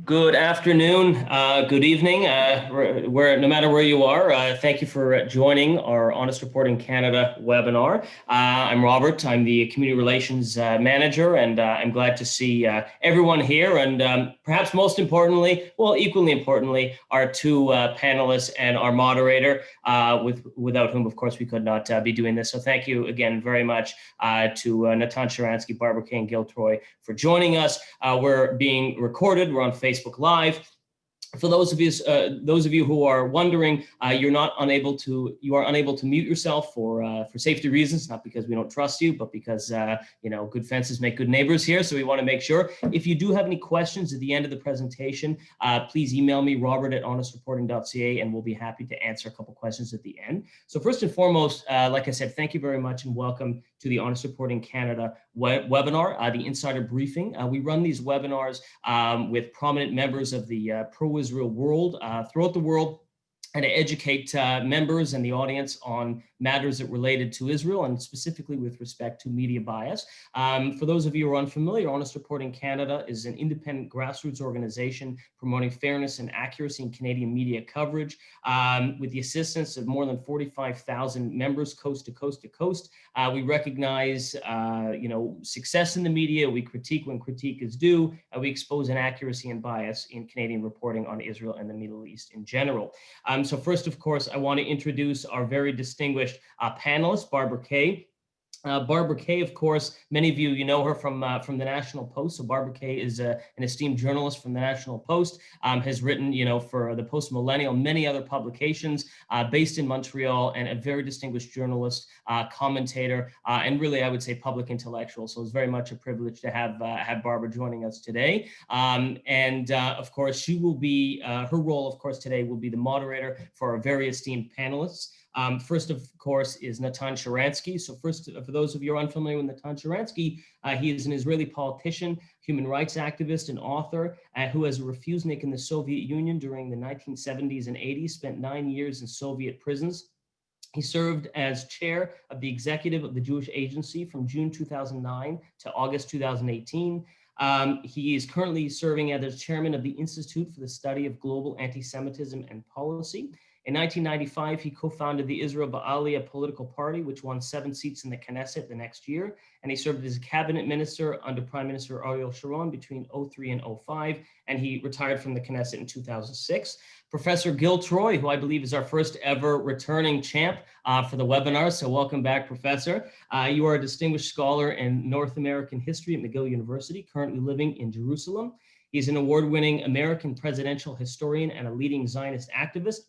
Good afternoon, good evening, no matter where you are. Thank you for joining our Honest Reporting Canada webinar. I'm Robert. I'm the Community Relations Manager, and I'm glad to see everyone here. And perhaps most importantly, well, equally importantly, our two panelists and our moderator, without whom, of course, we could not be doing this. So thank you again very much to Natan Sharansky, Barbara Kay, and Gil Troy for joining us. We're being recorded. We're on Facebook Live. For those of you who are wondering, you are unable to mute yourself for safety reasons, not because we don't trust you, but because good fences make good neighbors here. So we want to make sure. If you do have any questions at the end of the presentation, please email me, robert@honestreporting.ca, and we'll be happy to answer a couple questions at the end. So first and foremost, like I said, thank you very much and welcome to the Honest Reporting Canada webinar, the Insider Briefing. We run these webinars with prominent members of the pro-Israel world throughout the world, and to educate members and the audience on matters that related to Israel and specifically with respect to media bias. For those of you who are unfamiliar, Honest Reporting Canada is an independent grassroots organization promoting fairness and accuracy in Canadian media coverage with the assistance of more than 45,000 members coast to coast to coast. We recognize success in the media. We critique when critique is due. We expose inaccuracy and bias in Canadian reporting on Israel and the Middle East in general. So first, of course, I want to introduce our very distinguished panelist, Barbara Kay. Barbara Kay, of course, many of you know her from the National Post. So Barbara Kay is an esteemed journalist from the National Post, has written, for the Post Millennial, many other publications, based in Montreal, and a very distinguished journalist, commentator, and really, I would say, public intellectual. So it's very much a privilege to have Barbara joining us today. Of course, she will be, her role, of course, today will be the moderator for our very esteemed panelists. First, of course, is Natan Sharansky. So first, for those of you who are unfamiliar with Natan Sharansky, he is an Israeli politician, human rights activist, and author who, as a refusenik in the Soviet Union during the 1970s and 80s, spent 9 years in Soviet prisons. He served as chair of the executive of the Jewish Agency from June 2009 to August 2018. He is currently serving as chairman of the Institute for the Study of Global Anti-Semitism and Policy. In 1995, he co-founded the Israel Ba'aliyah political party, which won 7 seats in the Knesset the next year. And he served as a cabinet minister under Prime Minister Ariel Sharon between 2003 and 2005. And he retired from the Knesset in 2006. Professor Gil Troy, who I believe is our first ever returning champ for the webinar. So welcome back, Professor. You are a distinguished scholar in North American history at McGill University, currently living in Jerusalem. He's an award-winning American presidential historian and a leading Zionist activist.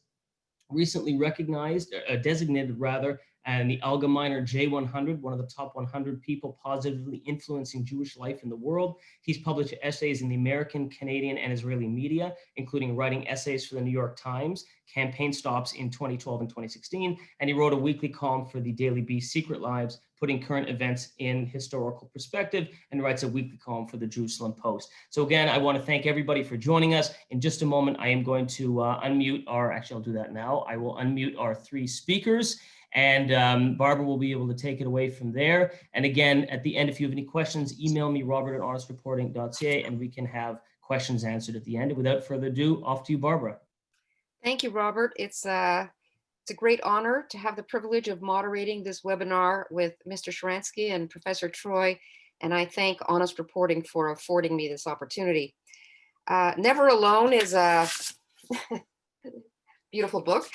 Recently recognized, designated rather, and the Allgemeiner J100, one of the top 100 people positively influencing Jewish life in the world. He's published essays in the American, Canadian, and Israeli media, including writing essays for the New York Times, campaign stops in 2012 and 2016, and he wrote a weekly column for the Daily Beast Secret Lives, putting current events in historical perspective, and writes a weekly column for the Jerusalem Post. So again, I want to thank everybody for joining us. In just a moment, I am going to unmute actually I'll do that now. I will unmute our 3 speakers, and Barbara will be able to take it away from there. And again, at the end, if you have any questions, email me, robert@honestreporting.ca, and we can have questions answered at the end. And without further ado, off to you, Barbara. Thank you, Robert. It's a great honor to have the privilege of moderating this webinar with Mr. Sharansky and Professor Troy, and I thank Honest Reporting for affording me this opportunity. Never Alone is a beautiful book,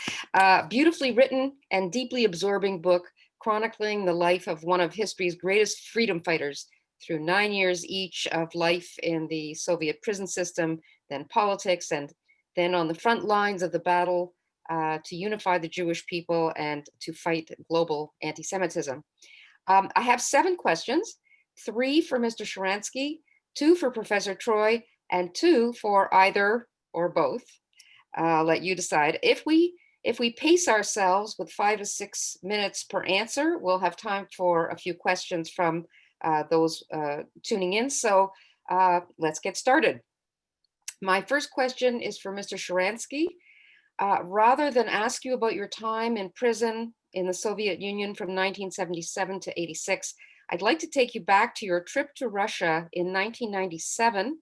beautifully written and deeply absorbing book chronicling the life of one of history's greatest freedom fighters through 9 years each of life in the Soviet prison system, then politics, and then on the front lines of the battle to unify the Jewish people and to fight global anti-Semitism. I have 7 questions, 3 for Mr. Sharansky, 2 for Professor Troy, and 2 for either or both. I'll let you decide. If we pace ourselves with 5 to 6 minutes per answer, we'll have time for a few questions from those tuning in. So let's get started. My first question is for Mr. Sharansky. Rather than ask you about your time in prison in the Soviet Union from 1977 to 86, I'd like to take you back to your trip to Russia in 1997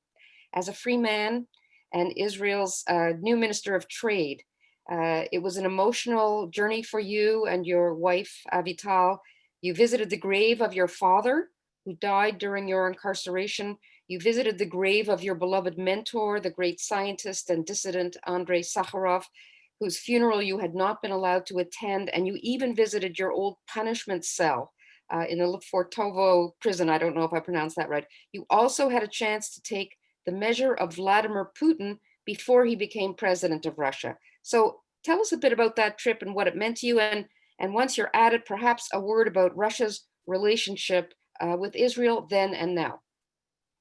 as a free man and Israel's new Minister of Trade. It was an emotional journey for you and your wife, Avital. You visited the grave of your father, who died during your incarceration. You visited the grave of your beloved mentor, the great scientist and dissident Andrei Sakharov, whose funeral you had not been allowed to attend. And you even visited your old punishment cell in the Lefortovo prison. I don't know if I pronounced that right. You also had a chance to take the measure of Vladimir Putin before he became president of Russia. So tell us a bit about that trip and what it meant to you. And once you're at it, perhaps a word about Russia's relationship with Israel then and now.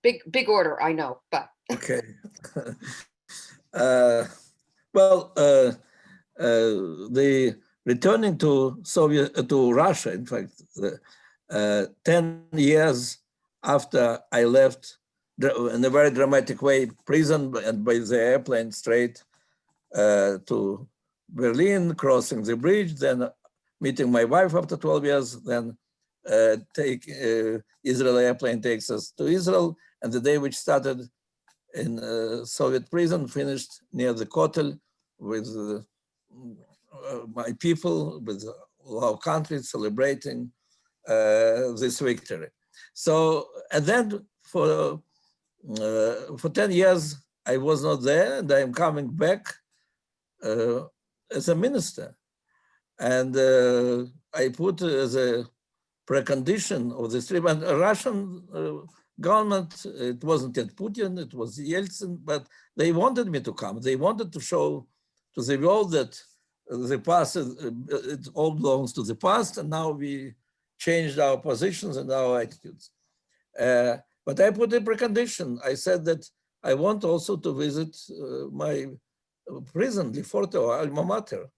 Big order, I know, but. Okay. The returning to Russia, in fact, 10 years after I left, in a very dramatic way, prison and by the airplane straight to Berlin, crossing the bridge, then meeting my wife after 12 years, then Israel airplane takes us to Israel, and the day which started in Soviet prison finished near the Kotel with my people, with our country celebrating this victory. So, and then for 10 years, I was not there, and I am coming back as a minister. And I put as a precondition of this trip, and Russian government, it wasn't yet Putin, it was Yeltsin, but they wanted me to come. They wanted to show to the world that the past, it all belongs to the past, and now we changed our positions and our attitudes. But I put a precondition. I said that I want also to visit my prison, Leforto, alma mater.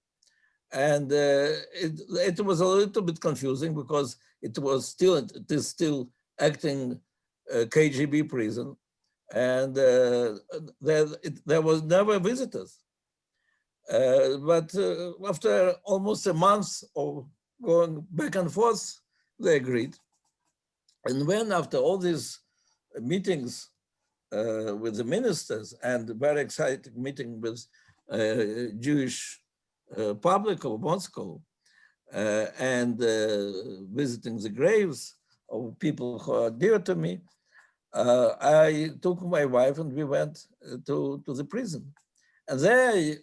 And it was a little bit confusing because it is still acting KGB prison, and there was never visitors. But after almost a month of going back and forth, they agreed. And when after all these meetings with the ministers and a very exciting meeting with Jewish public of Moscow and visiting the graves of people who are dear to me, I took my wife and we went to the prison. And there I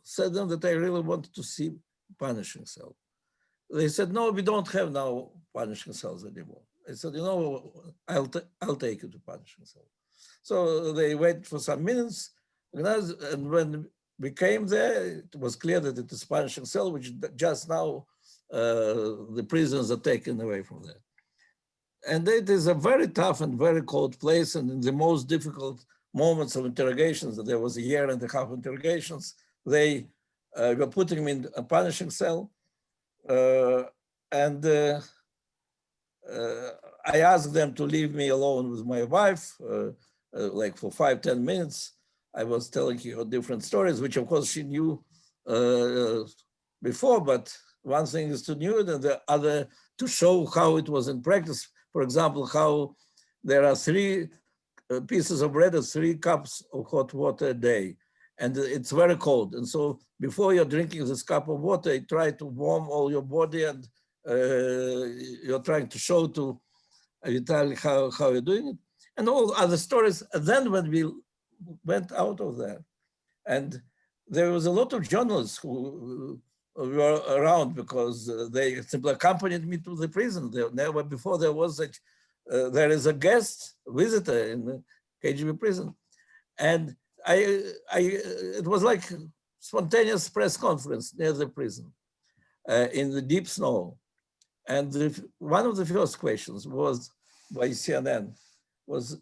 said them that I really wanted to see punishing cell. They said, no, we don't have now punishing cells anymore. I said, you know, I'll take you to punishing cell. So they waited for some minutes, and when we came there, it was clear that it is punishing cell, which just now the prisoners are taken away from there. And it is a very tough and very cold place, and in the most difficult moments of interrogations, there was a year and a half interrogations, they were putting me in a punishing cell. I asked them to leave me alone with my wife, like for 5-10 minutes. I was telling her different stories, which of course she knew before, but one thing is to know it and the other to show how it was in practice. For example, how there are 3 pieces of bread and 3 cups of hot water a day. And it's very cold. And so before you're drinking this cup of water, you try to warm all your body, and you're trying to show to Vitaly how you're doing it, and all other stories. And then when we went out of there, and there was a lot of journalists who were around because they simply accompanied me to the prison. Never before there was such, there is a guest visitor in the KGB prison. And it was like spontaneous press conference near the prison in the deep snow. And one of the first questions was by CNN was,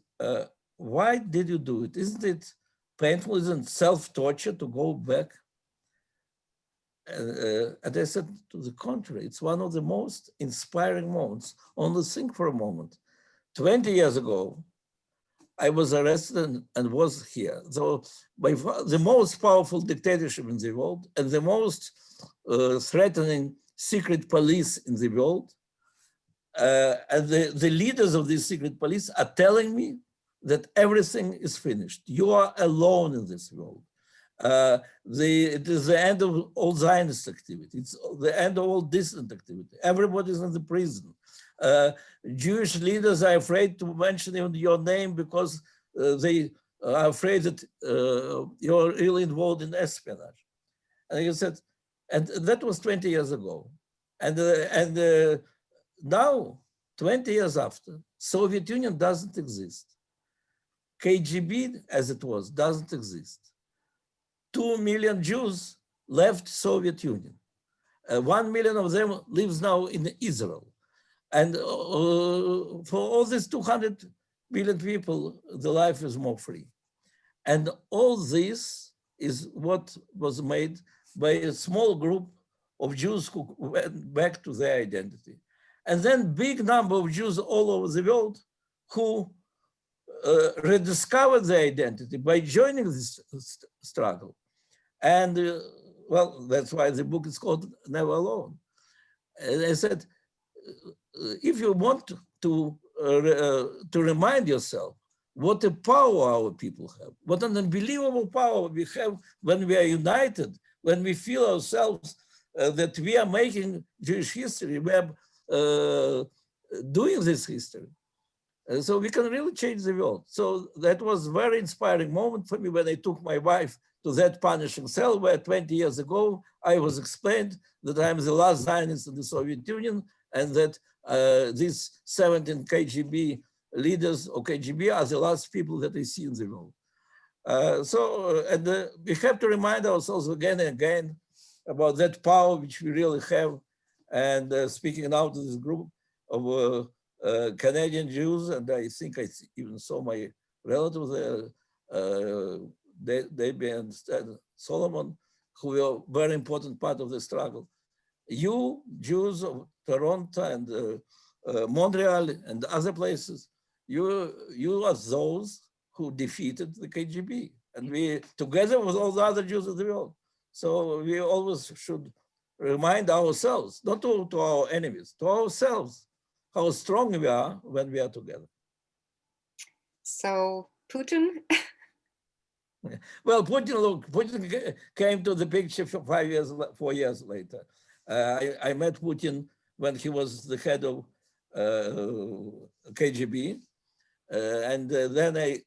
why did you do it? Isn't it painful? Isn't it self-torture to go back? And I said, to the contrary, it's one of the most inspiring moments. Only think for a moment. 20 years ago, I was arrested and was here. So by far, the most powerful dictatorship in the world and the most threatening secret police in the world. And the leaders of this secret police are telling me that everything is finished. You are alone in this world. It is the end of all Zionist activity. It's the end of all dissident activity. Everybody's in the prison. Jewish leaders are afraid to mention even your name because they are afraid that you're really involved in espionage. And he said, and that was 20 years ago. And now, 20 years after, Soviet Union doesn't exist. KGB, as it was, doesn't exist. 2 million Jews left Soviet Union. 1 million of them lives now in Israel. And for all these 200 million people, the life is more free. And all this is what was made by a small group of Jews who went back to their identity. And then big number of Jews all over the world who rediscovered their identity by joining this struggle. And well, that's why the book is called Never Alone. And I said, if you want to remind yourself what a power our people have, what an unbelievable power we have when we are united, when we feel ourselves that we are making Jewish history, we are doing this history. So we can really change the world. So that was a very inspiring moment for me when I took my wife to that punishing cell where 20 years ago, I was explained that I'm the last Zionist in the Soviet Union and that these 17 KGB leaders or KGB are the last people that I see in the world. We have to remind ourselves again and again about that power which we really have. And speaking now to this group of Canadian Jews, and I think I even saw my relatives there, Debbie and Solomon, who were a very important part of the struggle. You, Jews of Toronto and Montreal and other places, you are those who defeated the KGB. And we, together with all the other Jews of the world. So we always should remind ourselves, not to our enemies, to ourselves, how strong we are when we are together. So Putin? Well, Putin came to the picture 4 years later. I met Putin when he was the head of KGB. And then I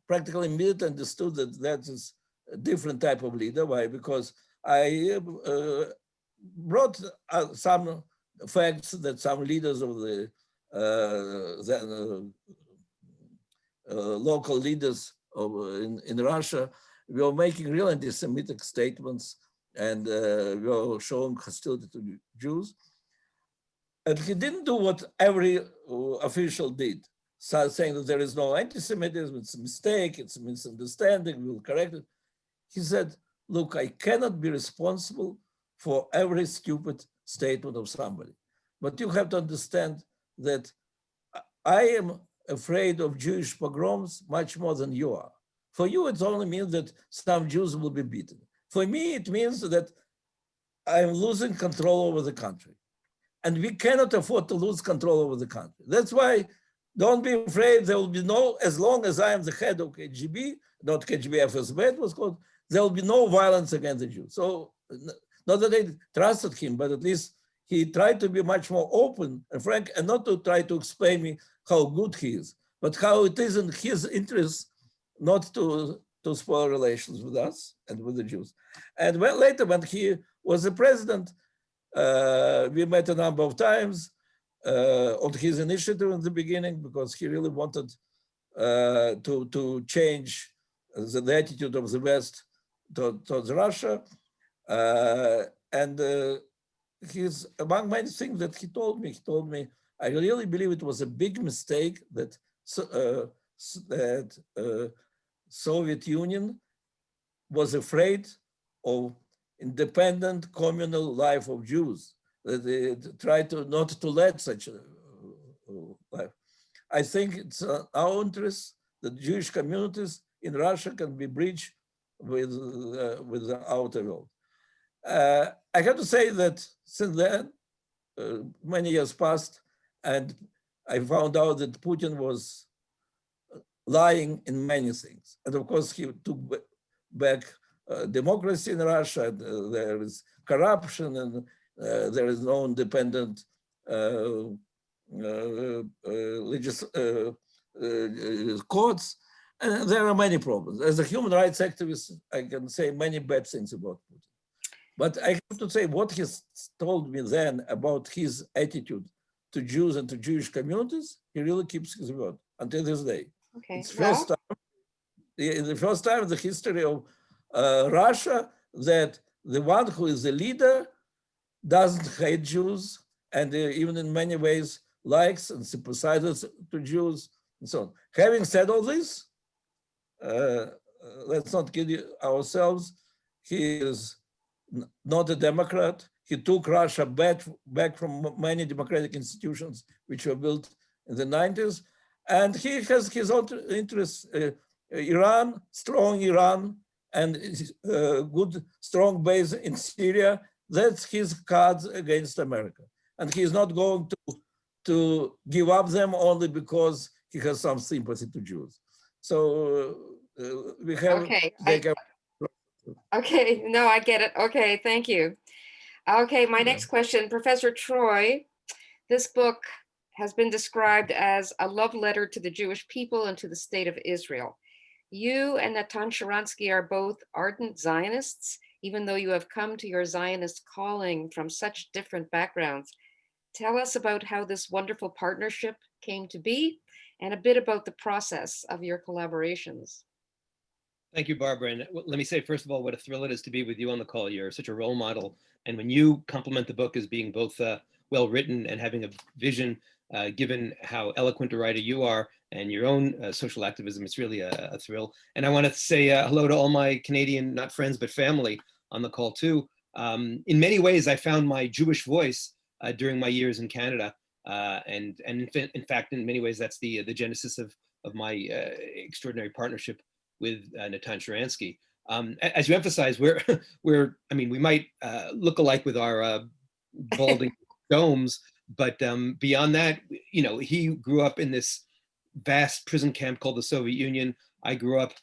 practically immediately understood that that is a different type of leader. Why? Because I brought some facts that some leaders of the local leaders in Russia were making real anti-Semitic statements and were showing hostility to Jews. And he didn't do what every official did, saying that there is no anti-Semitism, it's a mistake, it's a misunderstanding, we'll correct it. He said, look, I cannot be responsible for every stupid statement of somebody. But you have to understand that I am afraid of Jewish pogroms much more than you are. For you, it only means that some Jews will be beaten. For me, it means that I'm losing control over the country. And we cannot afford to lose control over the country. That's why don't be afraid. There will be no, as long as I am the head of KGB, not KGB, FSB it was called, there will be no violence against the Jews. So not that I trusted him, but at least he tried to be much more open and frank and not to try to explain me how good he is, but how it is in his interest not to spoil relations with us and with the Jews. And later when he was the president, we met a number of times on his initiative in the beginning because he really wanted to change the attitude of the West towards Russia. He's among many things that he told me, I really believe it was a big mistake that Soviet Union was afraid of independent communal life of Jews, that they tried not to let such a life. I think it's our interest that Jewish communities in Russia can be bridged with the outer world. I have to say that since then, many years passed, and I found out that Putin was lying in many things. And of course, he took back democracy in Russia. There is corruption, and there is no independent courts. And there are many problems. As a human rights activist, I can say many bad things about Putin. But I have to say what he told me then about his attitude to Jews and to Jewish communities, he really keeps his word until this day. Okay. It's the first time in the history of Russia that the one who is the leader doesn't hate Jews, and even in many ways likes and sympathizes to Jews and so on. Having said all this, let's not kid ourselves. He is not a Democrat. He took Russia back from many democratic institutions which were built in the 90s. And he has his own interests. Iran, strong Iran, and good, strong base in Syria. That's his cards against America. And he's not going to give up them only because he has some sympathy to Jews. So we have Okay. to Okay, no, I get it. Okay, thank you. Okay, my next question, Professor Troy, this book has been described as a love letter to the Jewish people and to the state of Israel. You and Natan Sharansky are both ardent Zionists, even though you have come to your Zionist calling from such different backgrounds. Tell us about how this wonderful partnership came to be and a bit about the process of your collaborations. Thank you, Barbara. And let me say, first of all, what a thrill it is to be with you on the call. You're such a role model. And when you compliment the book as being both well written and having a vision, given how eloquent a writer you are and your own social activism, it's really a thrill. And I want to say hello to all my Canadian, not friends, but family on the call too. In many ways, I found my Jewish voice during my years in Canada. And in fact, in many ways, that's the genesis of my extraordinary partnership with Natan Sharansky. As you emphasize, we might look alike with our balding domes, but beyond that, he grew up in this vast prison camp called the Soviet Union. I grew up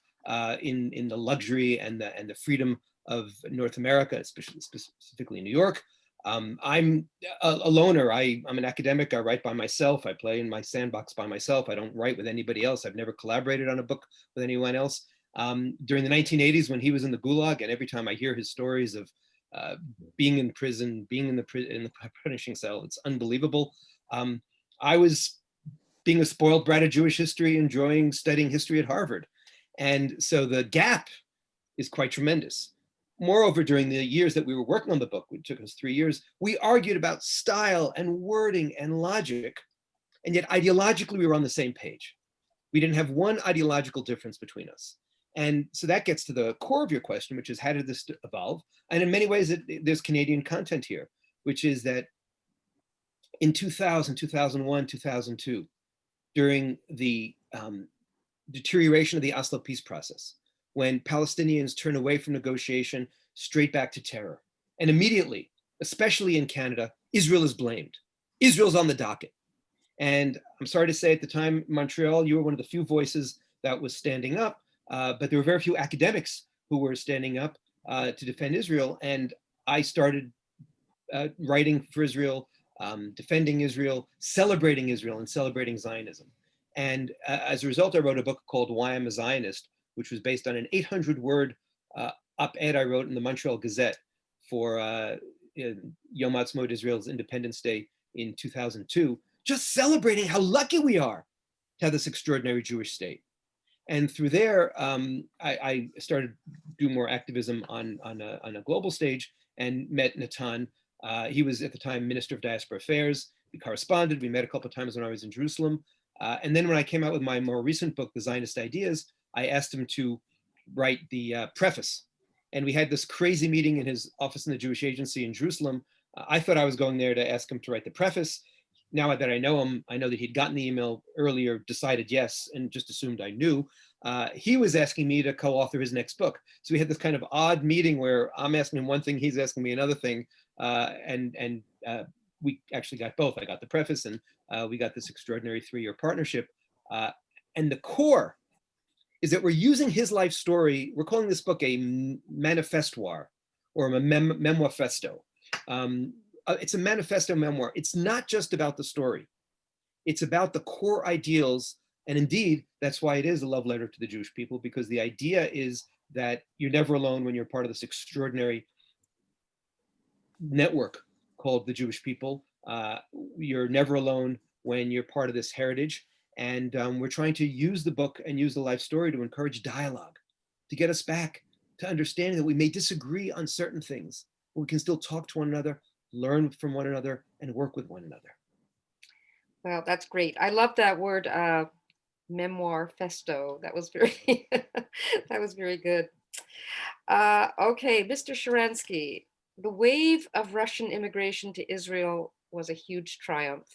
in the luxury and the freedom of North America, especially specifically in New York. I'm a loner. I'm an academic. I write by myself. I play in my sandbox by myself. I don't write with anybody else. I've never collaborated on a book with anyone else. During the 1980s, when he was in the Gulag, and every time I hear his stories of being in prison, being in the punishing cell, it's unbelievable. I was being a spoiled brat of Jewish history, enjoying studying history at Harvard. And so the gap is quite tremendous. Moreover, during the years that we were working on the book, which took us 3 years, we argued about style and wording and logic, and yet ideologically we were on the same page. We didn't have one ideological difference between us. And so that gets to the core of your question, which is how did this evolve? And in many ways, there's Canadian content here, which is that in 2000, 2001, 2002, during the deterioration of the Oslo peace process, when Palestinians turn away from negotiation straight back to terror. And immediately, especially in Canada, Israel is blamed. Israel's on the docket. And I'm sorry to say at the time, Montreal, you were one of the few voices that was standing up, but there were very few academics who were standing up to defend Israel. And I started writing for Israel, defending Israel, and celebrating Zionism. And as a result, I wrote a book called Why I'm a Zionist, which was based on an 800-word op-ed I wrote in the Montreal Gazette for Yom Ha'atzmaut, Israel's Independence Day in 2002, just celebrating how lucky we are to have this extraordinary Jewish state. And through there, I started doing more activism on a global stage and met Natan. He was at the time Minister of Diaspora Affairs. We corresponded. We met a couple of times when I was in Jerusalem. And then when I came out with my more recent book, The Zionist Ideas, I asked him to write the preface. And we had this crazy meeting in his office in the Jewish Agency in Jerusalem. I thought I was going there to ask him to write the preface. Now that I know him, I know that he'd gotten the email earlier, decided yes, and just assumed I knew. He was asking me to co-author his next book. So we had this kind of odd meeting where I'm asking him one thing, he's asking me another thing. And we actually got both. I got the preface and we got this extraordinary 3-year partnership. And the core is that we're using his life story. We're calling this book a manifestoir or a memoir festo. It's a manifesto memoir. It's not just about the story. It's about the core ideals. And indeed, that's why it is a love letter to the Jewish people, because the idea is that you're never alone when you're part of this extraordinary network called the Jewish people. You're never alone when you're part of this heritage. And we're trying to use the book and use the life story to encourage dialogue, to get us back to understanding that we may disagree on certain things, but we can still talk to one another, learn from one another, and work with one another. Well, that's great. I love that word, memoir festo. That was very, that was very good. Okay, Mr. Sharansky, the wave of Russian immigration to Israel was a huge triumph,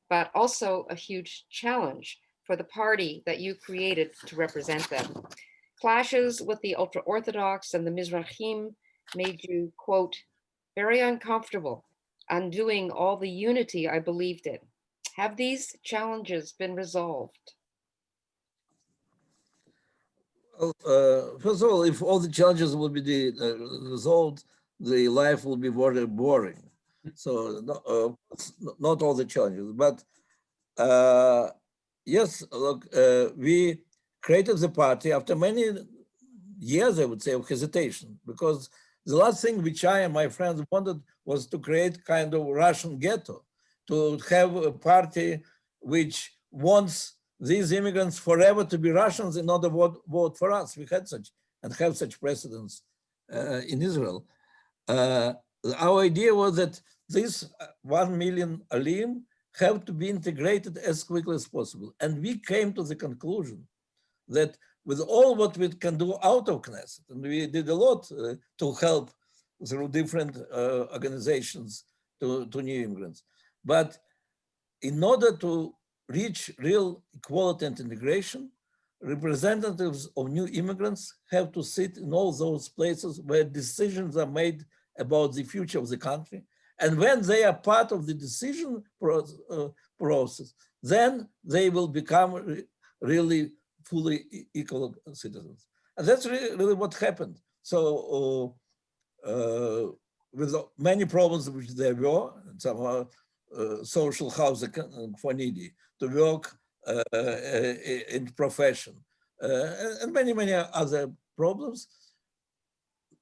but also a huge challenge for the party that you created to represent them. Clashes with the ultra-Orthodox and the Mizrahim made you, quote, very uncomfortable, undoing all the unity I believed in. Have these challenges been resolved? First of all, if all the challenges will be resolved, the life will be very boring. So not all the challenges, but yes, look, we created the party after many years, I would say, of hesitation, because the last thing which I and my friends wanted was to create kind of Russian ghetto, to have a party which wants these immigrants forever to be Russians in order to vote for us. We had such and have such precedents in Israel. Our idea was that these 1 million Alim have to be integrated as quickly as possible. And we came to the conclusion that with all what we can do out of Knesset, and we did a lot to help through different organizations to new immigrants. But in order to reach real equality and integration, representatives of new immigrants have to sit in all those places where decisions are made about the future of the country. And when they are part of the decision process, then they will become really fully equal citizens. And that's really what happened. So with many problems which there were, some social housing for needy, to work in profession, and many other problems.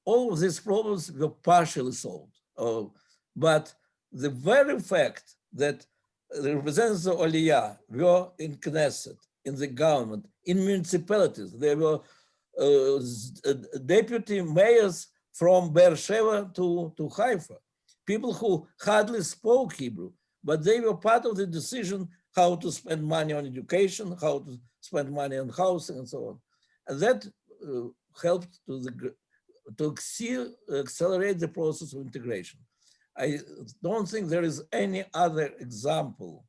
All of these problems were partially solved. But the very fact that the representatives of Aliyah were in Knesset, in the government, in municipalities, there were deputy mayors from Beersheba to Haifa, people who hardly spoke Hebrew, but they were part of the decision how to spend money on education, how to spend money on housing, and so on. And that helped to accelerate the process of integration. I don't think there is any other example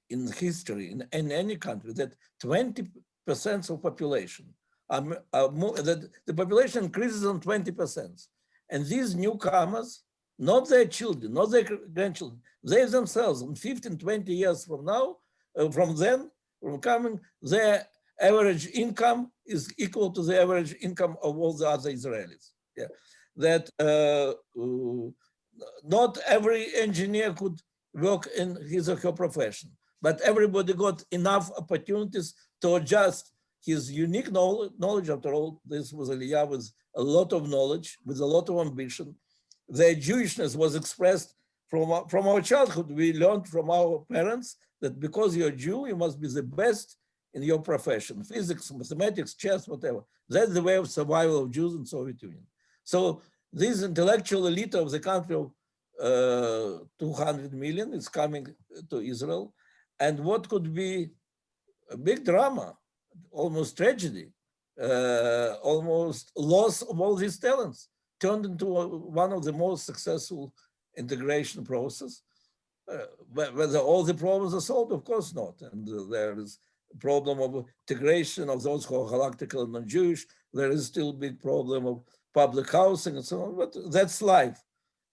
in history, in any country, that 20% of population, that the population increases on 20%. And these newcomers, not their children, not their grandchildren, they themselves, in 15, 20 years from now, from coming, their average income is equal to the average income of all the other Israelis. Yeah. That not every engineer could work in his or her profession, but everybody got enough opportunities to adjust his unique knowledge. After all, this was Aliyah with a lot of knowledge, with a lot of ambition. Their Jewishness was expressed from our childhood. We learned from our parents that because you're a Jew, you must be the best in your profession, physics, mathematics, chess, whatever. That's the way of survival of Jews in Soviet Union. So this intellectual elite of the country of 200 million is coming to Israel. And what could be a big drama, almost tragedy, almost loss of all these talents, turned into one of the most successful integration process. Whether all the problems are solved, of course not. And there is a problem of integration of those who are halachically and non-Jewish. There is still a big problem of public housing and so on, but that's life.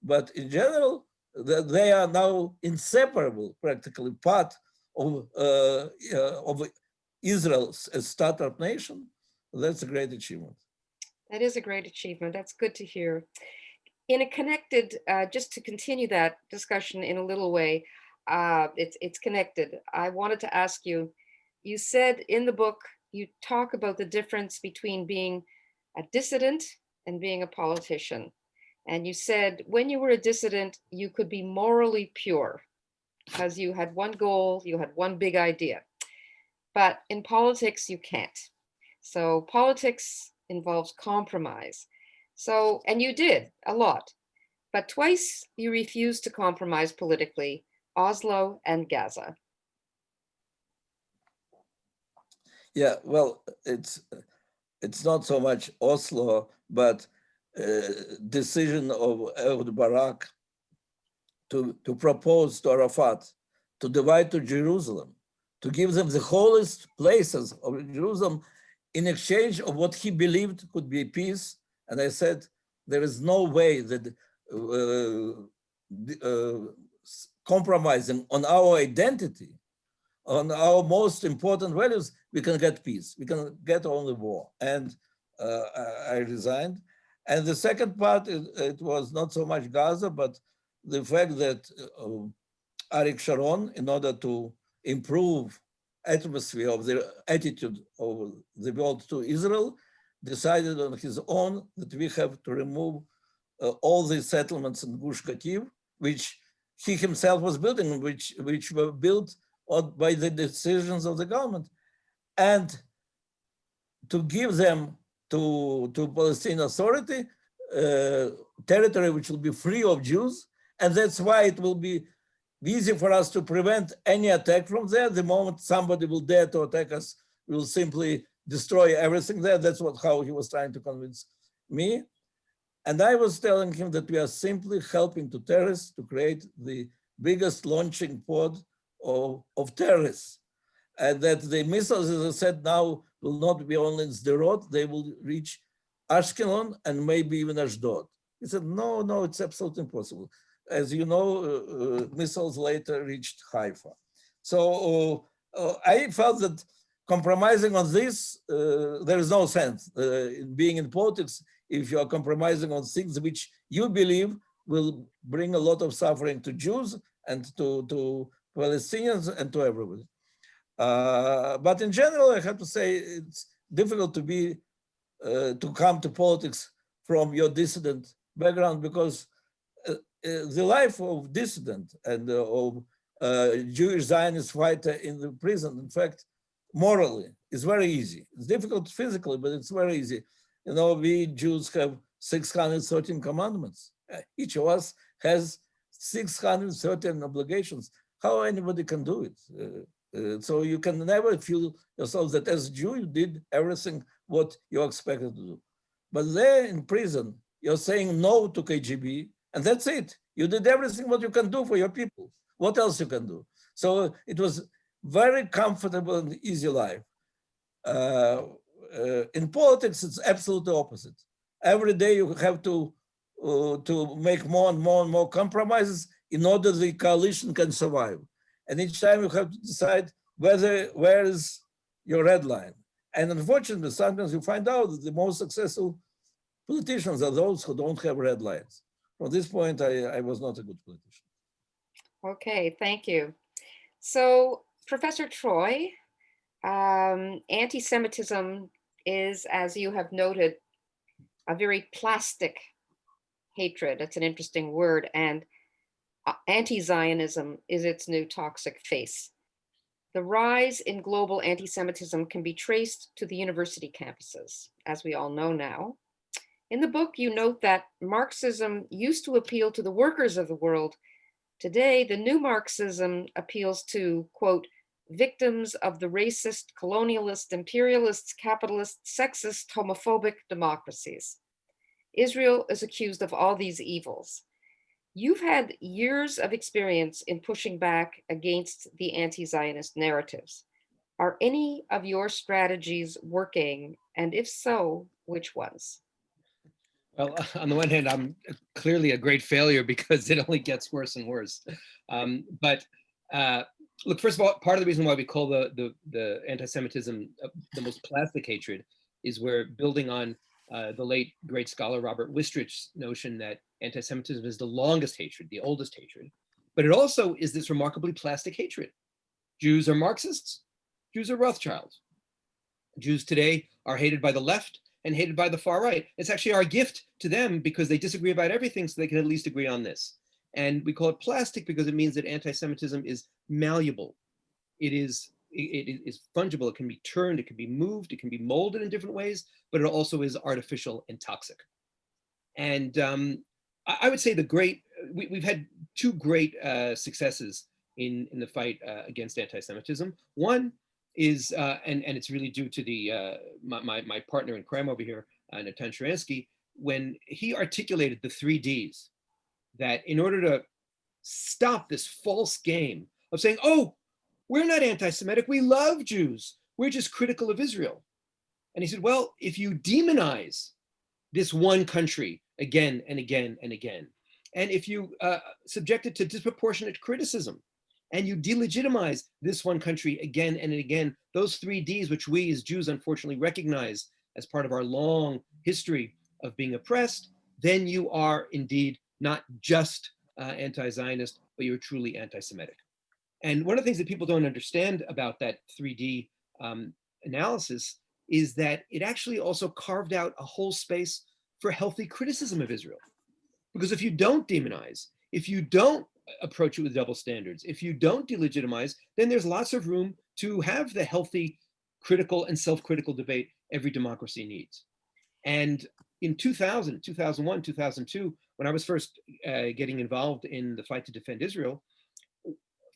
But in general, they are now inseparable, practically part of Israel a startup nation, that's a great achievement. That is a great achievement. That's good to hear. In a connected, just to continue that discussion in a little way, it's connected. I wanted to ask you, you said in the book, you talk about the difference between being a dissident and being a politician. And you said when you were a dissident, you could be morally pure because you had one goal, you had one big idea. But in politics, you can't. So politics involves compromise. So, and you did a lot, but twice you refused to compromise politically, Oslo and Gaza. Yeah, well, it's not so much Oslo, but decision of Ehud Barak to propose to Arafat to divide to Jerusalem, to give them the holiest places of Jerusalem in exchange of what he believed could be peace. And I said, there is no way that compromising on our identity, on our most important values, we can get peace. We can get only war. And I resigned. And the second part, it was not so much Gaza, but the fact that Arik Sharon, in order to improve atmosphere of the attitude of the world to Israel, decided on his own that we have to remove all the settlements in Gush Kativ, which he himself was building, which were built by the decisions of the government, and to give them to Palestinian Authority territory which will be free of Jews, and that's why it will be easy for us to prevent any attack from there. The moment somebody will dare to attack us, we will simply destroy everything there. That's how he was trying to convince me. And I was telling him that we are simply helping to terrorists to create the biggest launching pod of terrorists. And that the missiles, as I said, now will not be only in Sderot, they will reach Ashkelon and maybe even Ashdod. He said, no, it's absolutely impossible. As you know, missiles later reached Haifa. So I felt that compromising on this, there is no sense in being in politics if you are compromising on things which you believe will bring a lot of suffering to Jews and to Palestinians and to everybody. But in general, I have to say it's difficult to come to politics from your dissident background, because the life of dissident and of Jewish Zionist fighter in the prison, in fact, morally, is very easy. It's difficult physically, but it's very easy. You know, we Jews have 613 commandments. Each of us has 613 obligations. How anybody can do it? So you can never feel yourself that as a Jew, you did everything what you're expected to do. But there in prison, you're saying no to KGB, and that's it. You did everything what you can do for your people. What else you can do? So it was very comfortable and easy life. In politics, it's absolutely opposite. Every day you have to make more and more compromises in order the coalition can survive. And each time you have to decide where is your red line. And unfortunately, sometimes you find out that the most successful politicians are those who don't have red lines. From this point, I was not a good politician. Okay, thank you. So, Professor Troy, anti-Semitism is, as you have noted, a very plastic hatred. That's an interesting word. And anti-Zionism is its new toxic face. The rise in global anti-Semitism can be traced to the university campuses, as we all know now. In the book, you note that Marxism used to appeal to the workers of the world. Today, the new Marxism appeals to, quote, victims of the racist, colonialist, imperialist, capitalist, sexist, homophobic democracies. Israel is accused of all these evils. You've had years of experience in pushing back against the anti-Zionist narratives. Are any of your strategies working? And if so, which ones? Well, on the one hand, I'm clearly a great failure because it only gets worse and worse. But Look, first of all, part of the reason why we call the anti-Semitism the most plastic hatred is we're building on the late great scholar Robert Wistrich's notion that anti-Semitism is the longest hatred, the oldest hatred, but it also is this remarkably plastic hatred. Jews are Marxists, Jews are Rothschilds. Jews today are hated by the left and hated by the far right. It's actually our gift to them because they disagree about everything, so they can at least agree on this. And we call it plastic because it means that anti-Semitism is malleable. It is fungible. It can be turned, it can be moved, it can be molded in different ways, but it also is artificial and toxic. And I would say we've had two great successes in the fight against anti-Semitism. One is, and it's really due to my partner in crime over here, Natan Sharansky, when he articulated the 3 Ds, that in order to stop this false game of saying, oh, we're not anti-Semitic, we love Jews, we're just critical of Israel. And he said, well, if you demonize this one country again and again and again, and if you subject it to disproportionate criticism, and you delegitimize this one country again and again, those 3 Ds, which we as Jews unfortunately recognize as part of our long history of being oppressed, then you are indeed not just anti-Zionist, but you're truly anti-Semitic. And one of the things that people don't understand about that 3D analysis is that it actually also carved out a whole space for healthy criticism of Israel. Because if you don't demonize, if you don't approach it with double standards, if you don't delegitimize, then there's lots of room to have the healthy, critical and self-critical debate every democracy needs. And in 2000, 2001, 2002, when I was first getting involved in the fight to defend Israel,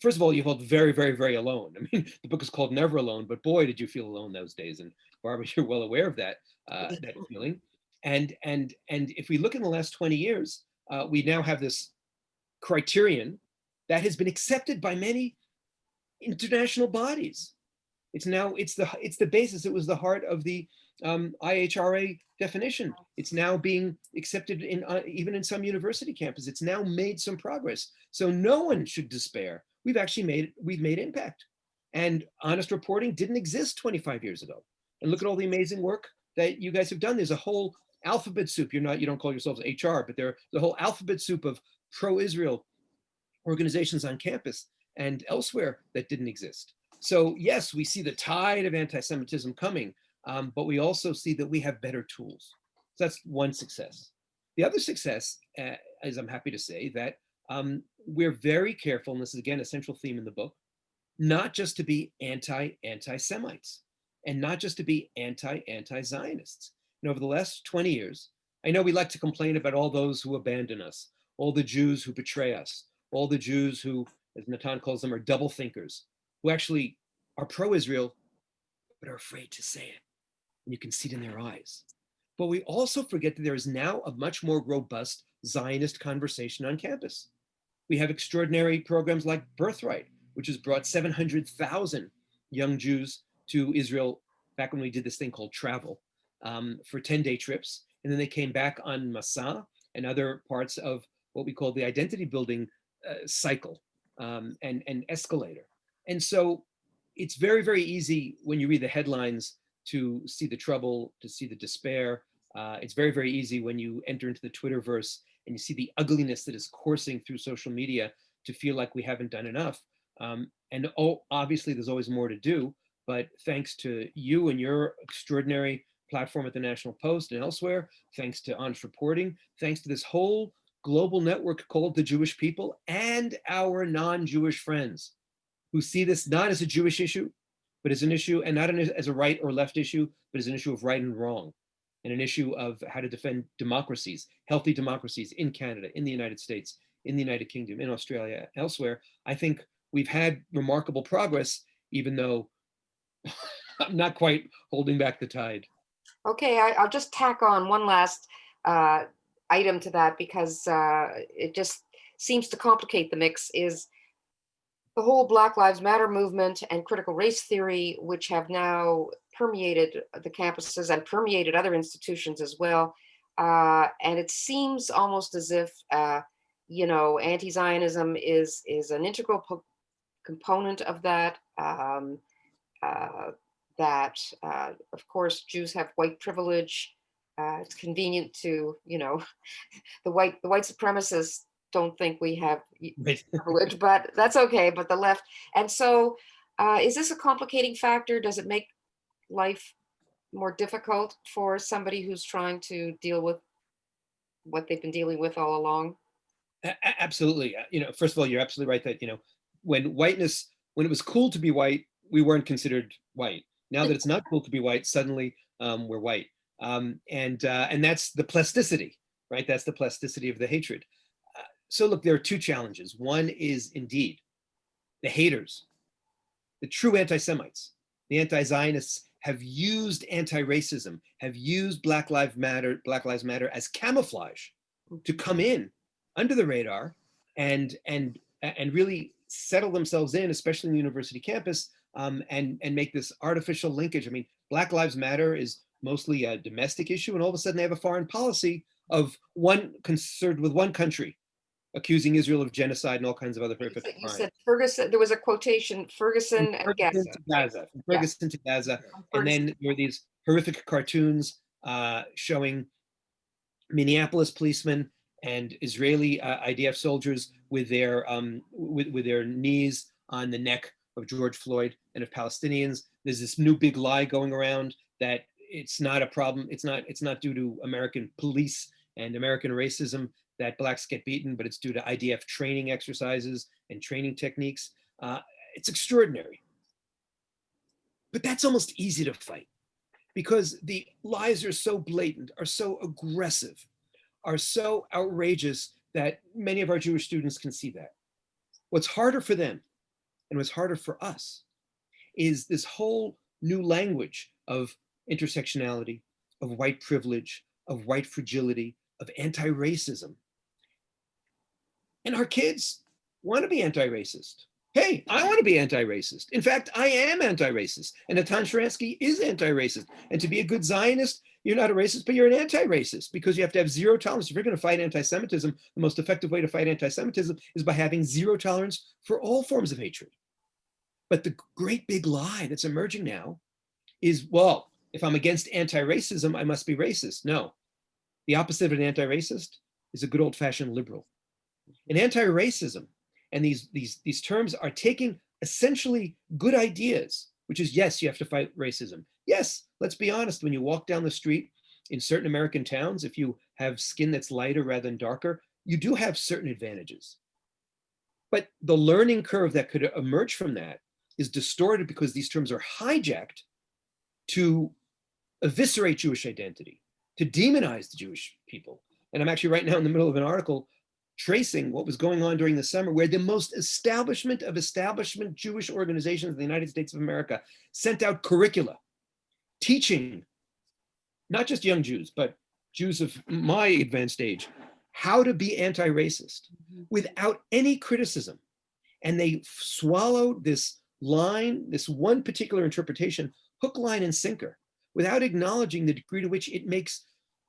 first of all, you felt very, very, very alone. I mean, the book is called Never Alone, but boy, did you feel alone those days. And Barbara, you're well aware of that, that feeling. And if we look in the last 20 years, we now have this criterion that has been accepted by many international bodies. It's the basis. It was the heart of the IHRA definition. It's now being accepted in even in some university campuses. It's now made some progress. So no one should despair. We've made impact. And honest reporting didn't exist 25 years ago. And look at all the amazing work that you guys have done. There's a whole alphabet soup. You don't call yourselves HR, but there's a whole alphabet soup of pro-Israel organizations on campus and elsewhere that didn't exist. So yes, we see the tide of anti-Semitism coming, but we also see that we have better tools. So that's one success. The other success, is I'm happy to say that we're very careful, and this is again a central theme in the book, not just to be anti-Semites and not just to be anti-Zionists. And over the last 20 years, I know we like to complain about all those who abandon us, all the Jews who betray us, all the Jews who, as Natan calls them, are double thinkers, who actually are pro-Israel, but are afraid to say it. And you can see it in their eyes. But we also forget that there is now a much more robust Zionist conversation on campus. We have extraordinary programs like Birthright, which has brought 700,000 young Jews to Israel back when we did this thing called travel for 10-day trips. And then they came back on Masa and other parts of what we call the identity building cycle and escalator. And so it's very, very easy when you read the headlines to see the trouble, to see the despair. It's very, very easy when you enter into the Twitterverse and you see the ugliness that is coursing through social media to feel like we haven't done enough. And obviously there's always more to do, but thanks to you and your extraordinary platform at the National Post and elsewhere, thanks to Honest Reporting, thanks to this whole global network called the Jewish People and our non-Jewish friends who see this not as a Jewish issue, but as an issue, and not as a right or left issue, but as an issue of right and wrong, and an issue of how to defend democracies, healthy democracies in Canada, in the United States, in the United Kingdom, in Australia, elsewhere. I think we've had remarkable progress, even though I'm not quite holding back the tide. Okay, I'll just tack on one last item to that because it just seems to complicate the mix, is the whole Black Lives Matter movement and critical race theory, which have now permeated the campuses and permeated other institutions as well. And it seems almost as if, anti-Zionism is an integral component of that. Of course, Jews have white privilege. It's convenient to, the white supremacists don't think we have privilege, but that's okay. But the left, and so is this a complicating factor? Does it make life more difficult for somebody who's trying to deal with what they've been dealing with all along? Absolutely. First of all, you're absolutely right that, when it was cool to be white, we weren't considered white. Now that it's not cool to be white, suddenly we're white. And that's the plasticity, right? That's the plasticity of the hatred. So look, there are two challenges. One is indeed the haters, the true anti-Semites, the anti-Zionists have used anti-racism, have used Black Lives Matter as camouflage to come in under the radar and really settle themselves in, especially in the university campus, and make this artificial linkage. I mean, Black Lives Matter is mostly a domestic issue, and all of a sudden they have a foreign policy of one concerned with one country, accusing Israel of genocide and all kinds of other horrific crimes. You said Ferguson, there was a quotation, Ferguson and Gaza. From Ferguson to Gaza. And then there were these horrific cartoons showing Minneapolis policemen and Israeli IDF soldiers with their knees on the neck of George Floyd and of Palestinians. There's this new big lie going around that it's not a problem. It's not due to American police and American racism that blacks get beaten, but it's due to IDF training exercises and training techniques. It's extraordinary. But that's almost easy to fight because the lies are so blatant, are so aggressive, are so outrageous that many of our Jewish students can see that. What's harder for them and what's harder for us is this whole new language of intersectionality, of white privilege, of white fragility, of anti-racism. And our kids want to be anti-racist. Hey, I want to be anti-racist. In fact, I am anti-racist. And Natan Sharansky is anti-racist. And to be a good Zionist, you're not a racist, but you're an anti-racist because you have to have zero tolerance. If you're going to fight anti-Semitism, the most effective way to fight anti-Semitism is by having zero tolerance for all forms of hatred. But the great big lie that's emerging now is, well, if I'm against anti-racism, I must be racist. No, the opposite of an anti-racist is a good old-fashioned liberal. And anti-racism and these terms are taking essentially good ideas, which is, yes, you have to fight racism. Yes, let's be honest, when you walk down the street in certain American towns, if you have skin that's lighter rather than darker, you do have certain advantages. But the learning curve that could emerge from that is distorted because these terms are hijacked to eviscerate Jewish identity, to demonize the Jewish people. And I'm actually right now in the middle of an article tracing what was going on during the summer, where the most establishment of establishment Jewish organizations in the United States of America sent out curricula teaching not just young Jews, but Jews of my advanced age, how to be anti-racist without any criticism. And they swallowed this line, this one particular interpretation, hook, line, and sinker, without acknowledging the degree to which it makes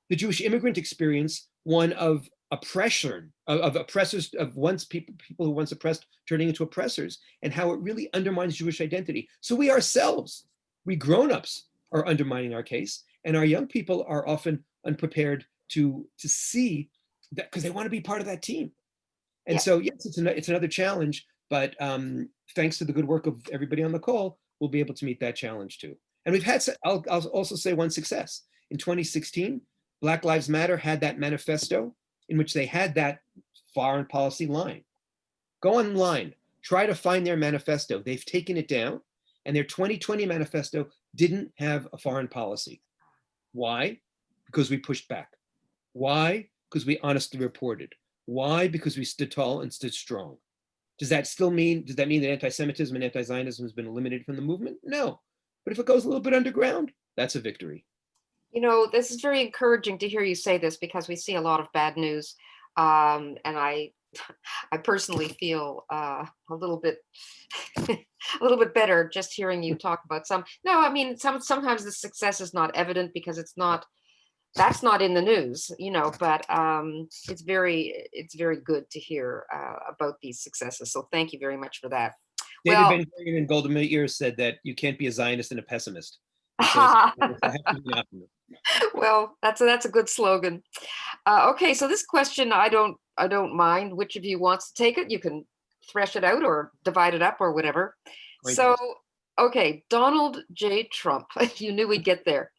the Jewish immigrant experience one of oppression, of oppressors, of people who once oppressed turning into oppressors, and how it really undermines Jewish identity. So we ourselves, we grown-ups, are undermining our case, and our young people are often unprepared to see that because they want to be part of that team. And so yes, it's another challenge, but thanks to the good work of everybody on the call, we'll be able to meet that challenge too. And we've had, I'll also say one success. In 2016, Black Lives Matter had that manifesto in which they had that foreign policy line. Go online, try to find their manifesto. They've taken it down, and their 2020 manifesto didn't have a foreign policy. Why? Because we pushed back. Why? Because we honestly reported. Why? Because we stood tall and stood strong. Does that mean that anti-Semitism and anti-Zionism has been eliminated from the movement? No. But if it goes a little bit underground, that's a victory. You know, this is very encouraging to hear you say this because we see a lot of bad news. And I personally feel a little bit better just hearing you talk about some. No, I mean, sometimes the success is not evident because that's not in the news, but it's very good to hear about these successes. So thank you very much for that. David Well, Ben-Gurion and Golda Meir said that you can't be a Zionist and a pessimist. So I have to be an optimist. well, that's a good slogan. Okay, so this question, I don't mind which of you wants to take it. You can thresh it out or divide it up or whatever. Great. So, okay, Donald J. Trump, you knew we'd get there.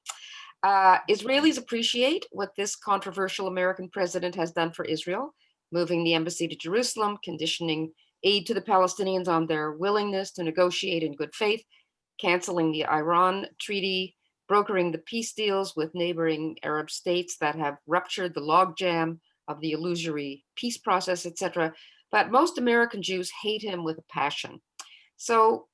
Israelis appreciate what this controversial American president has done for Israel, moving the embassy to Jerusalem, conditioning aid to the Palestinians on their willingness to negotiate in good faith, canceling the Iran treaty, brokering the peace deals with neighboring Arab states that have ruptured the logjam of the illusory peace process, etc. But most American Jews hate him with a passion. So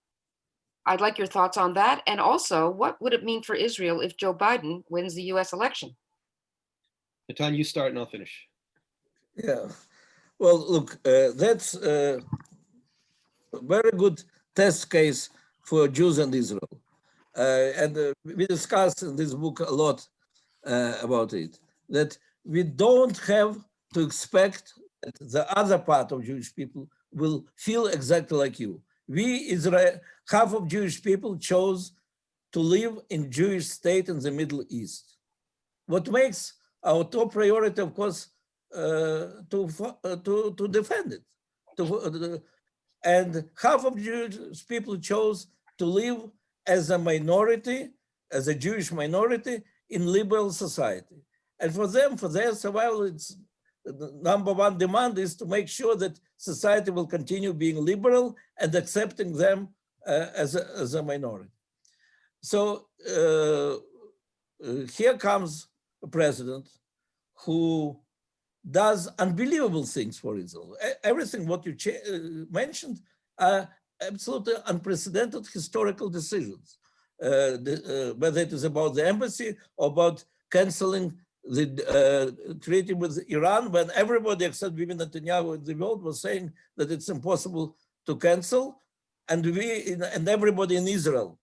I'd like your thoughts on that. And also, what would it mean for Israel if Joe Biden wins the US election? Natan, you start and I'll finish. Yeah. Well, look, that's a very good test case for Jews and Israel. We discussed in this book a lot about it, that we don't have to expect that the other part of Jewish people will feel exactly like you. We, Israel, half of Jewish people chose to live in Jewish state in the Middle East. What makes our top priority, of course, to defend it. And half of Jewish people chose to live as a minority, as a Jewish minority in liberal society. And for them, for their survival, it's the number one demand is to make sure that society will continue being liberal and accepting them as a minority. So here comes a president who does unbelievable things for Israel. Everything what you mentioned are absolutely unprecedented historical decisions, whether it is about the embassy or about canceling the treaty with Iran, when everybody except Bibi Netanyahu in the world was saying that it's impossible to cancel, and everybody in Israel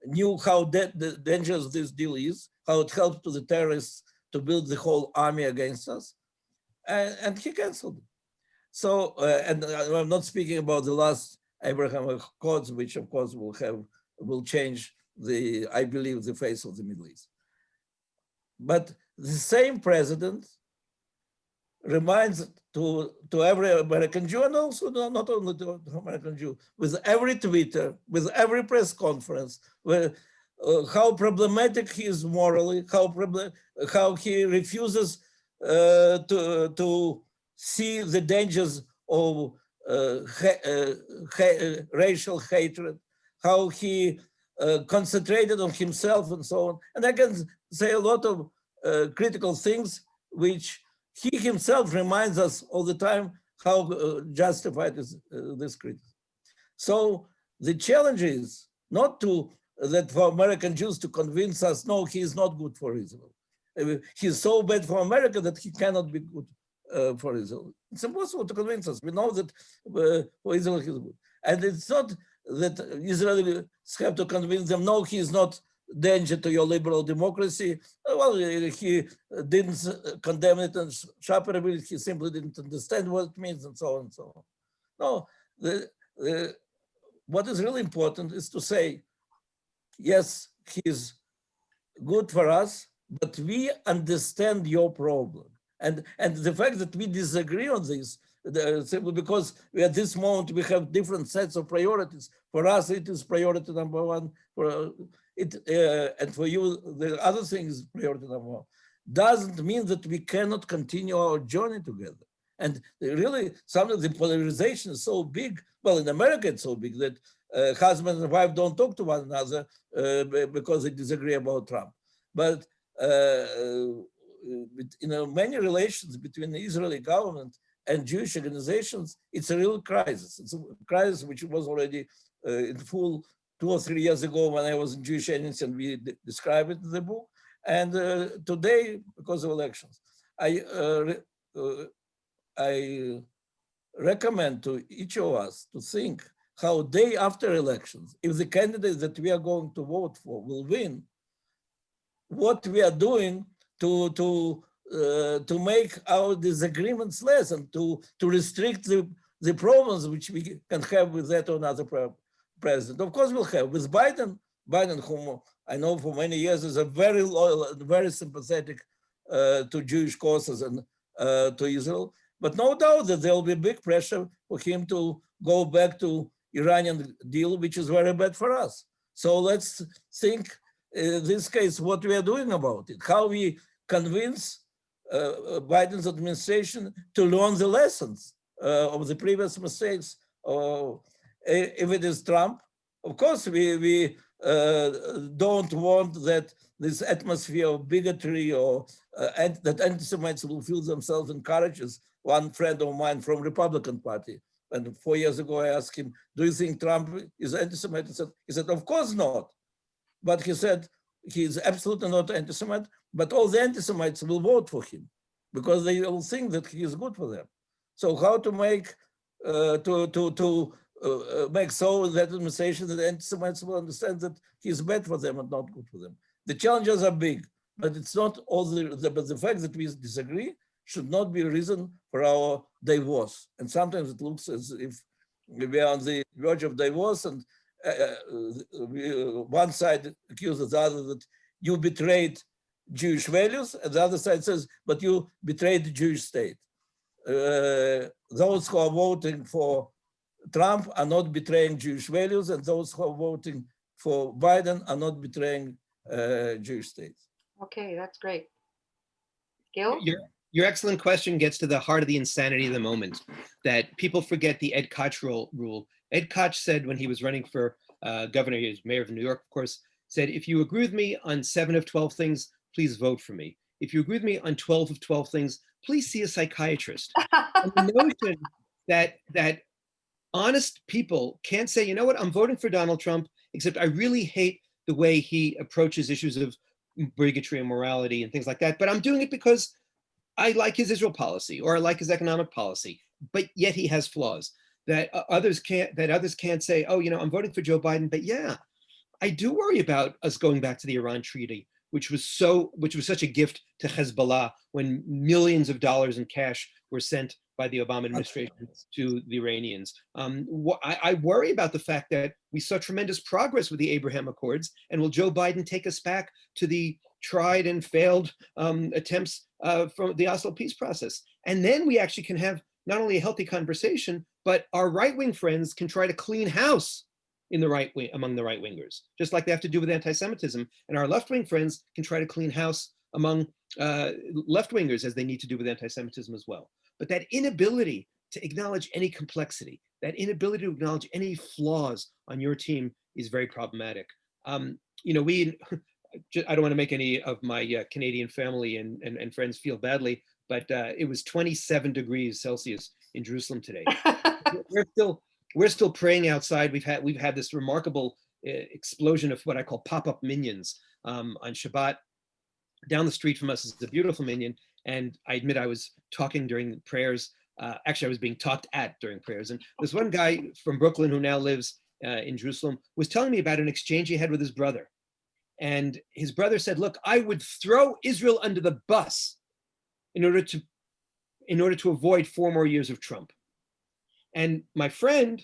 knew how dangerous this deal is, how it helped to the terrorists to build the whole army against us, and he canceled it. So, and I'm not speaking about the last Abraham Accords, which of course will change I believe, the face of the Middle East. But the same president reminds to every American Jew, and also not only to American Jew, with every Twitter, with every press conference, how problematic he is morally, how he refuses to see the dangers of racial hatred, how he concentrated on himself and so on. And I can say a lot of critical things, which he himself reminds us all the time how justified is this criticism. So the challenge is not that for American Jews to convince us, no, he is not good for Israel. He's so bad for America that he cannot be good for Israel. It's impossible to convince us. We know that for Israel he's good. And it's not that Israelis have to convince them, no, he is not danger to your liberal democracy. Well, he didn't condemn it and sharpen it, he simply didn't understand what it means and so on and so on. No, what is really important is to say, yes, he's good for us, but we understand your problem. And the fact that we disagree on this, simply because at this moment we have different sets of priorities. For us, it is priority number one. And for you, the other thing is priority number one. Doesn't mean that we cannot continue our journey together. And really, some of the polarization is so big. Well, in America, it's so big that husband and wife don't talk to one another because they disagree about Trump. But many relations between the Israeli government and Jewish organizations, it's a real crisis. It's a crisis which was already in full 2 or 3 years ago when I was in Jewish Agency, and we describe it in the book. And today, because of elections, I recommend to each of us to think how day after elections, if the candidates that we are going to vote for will win, what we are doing to make our disagreements less and to restrict the the problems which we can have with that or another president. Of course, we'll have with Biden, whom I know for many years is a very loyal and very sympathetic to Jewish causes and to Israel. But no doubt that there will be big pressure for him to go back to Iranian deal, which is very bad for us. So let's think in this case what we are doing about it, how we convince Biden's administration to learn the lessons of the previous mistakes. If it is Trump, of course, we don't want that this atmosphere of bigotry or that anti-Semites will feel themselves encouraged. As one friend of mine from Republican Party, and 4 years ago I asked him, do you think Trump is anti-Semite? He said, of course not. But he said, he is absolutely not anti-Semite, but all the anti-Semites will vote for him because they will think that he is good for them. So how to make make so that administration that the anti-Semites will understand that he's bad for them and not good for them. The challenges are big, but it's not all but the fact that we disagree should not be a reason for our divorce. And sometimes it looks as if we are on the verge of divorce and one side accuses the other that you betrayed Jewish values, and the other side says, but you betrayed the Jewish state. Those who are voting for Trump are not betraying Jewish values, and those who are voting for Biden are not betraying Jewish states. Okay, that's great. Gil? Your excellent question gets to the heart of the insanity of the moment, that people forget the Ed Koch rule. Ed Koch said when he was running for governor, he was mayor of New York, of course, said, if you agree with me on 7 of 12 things, please vote for me. If you agree with me on 12 of 12 things, please see a psychiatrist. And the notion that honest people can't say, you know what, I'm voting for Donald Trump, except I really hate the way he approaches issues of bigotry and morality and things like that, but I'm doing it because I like his Israel policy or I like his economic policy, but yet he has flaws that others can't say, oh, you know, I'm voting for Joe Biden, but yeah, I do worry about us going back to the Iran treaty, which was such a gift to Hezbollah when millions of dollars in cash were sent by the Obama administration to the Iranians. I worry about the fact that we saw tremendous progress with the Abraham Accords, and will Joe Biden take us back to the tried and failed attempts from the Oslo peace process? And then we actually can have not only a healthy conversation, but our right-wing friends can try to clean house in the right wing, among the right-wingers, just like they have to do with anti-Semitism. And our left-wing friends can try to clean house among left-wingers, as they need to do with anti-Semitism as well. But that inability to acknowledge any complexity, that inability to acknowledge any flaws on your team is very problematic. You know, I don't want to make any of my Canadian family and friends feel badly, but it was 27 degrees Celsius in Jerusalem today. We're still praying outside. We've had this remarkable explosion of what I call pop-up minyans on Shabbat. Down the street from us is a beautiful minyan, and I admit I was talking during prayers. Actually, I was being talked at during prayers, and this one guy from Brooklyn who now lives in Jerusalem was telling me about an exchange he had with his brother. And his brother said, look, I would throw Israel under the bus in order to avoid 4 more years of Trump. And my friend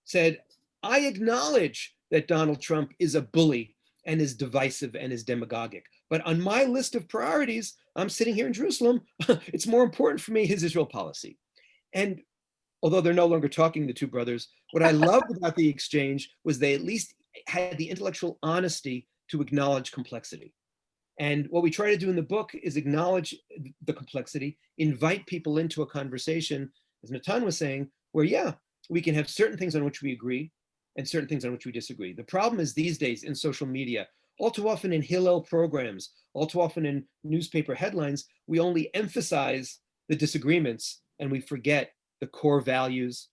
said, I acknowledge that Donald Trump is a bully and is divisive and is demagogic. But on my list of priorities, I'm sitting here in Jerusalem, it's more important for me, his Israel policy. And although they're no longer talking, the two brothers, what I loved about the exchange was they at least had the intellectual honesty to acknowledge complexity. And what we try to do in the book is acknowledge the complexity, invite people into a conversation, as Natan was saying, where, yeah, we can have certain things on which we agree and certain things on which we disagree. The problem is these days in social media, all too often in Hillel programs, all too often in newspaper headlines, we only emphasize the disagreements and we forget the core values,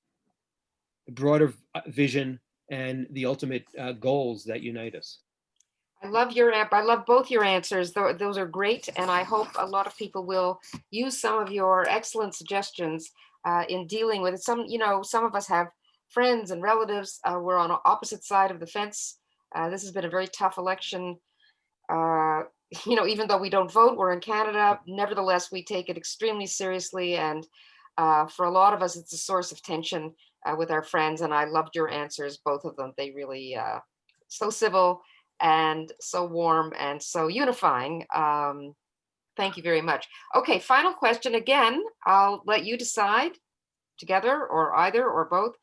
the broader vision, and the ultimate goals that unite us. I love both your answers. Those are great. And I hope a lot of people will use some of your excellent suggestions in dealing with it. Some of us have friends and relatives. We're on the opposite side of the fence. This has been a very tough election. Even though we don't vote, we're in Canada. Nevertheless, we take it extremely seriously. And For a lot of us, it's a source of tension with our friends, and I loved your answers, both of them. They really so civil and so warm and so unifying. Thank you very much. Okay, final question. Again, I'll let you decide together or either or both.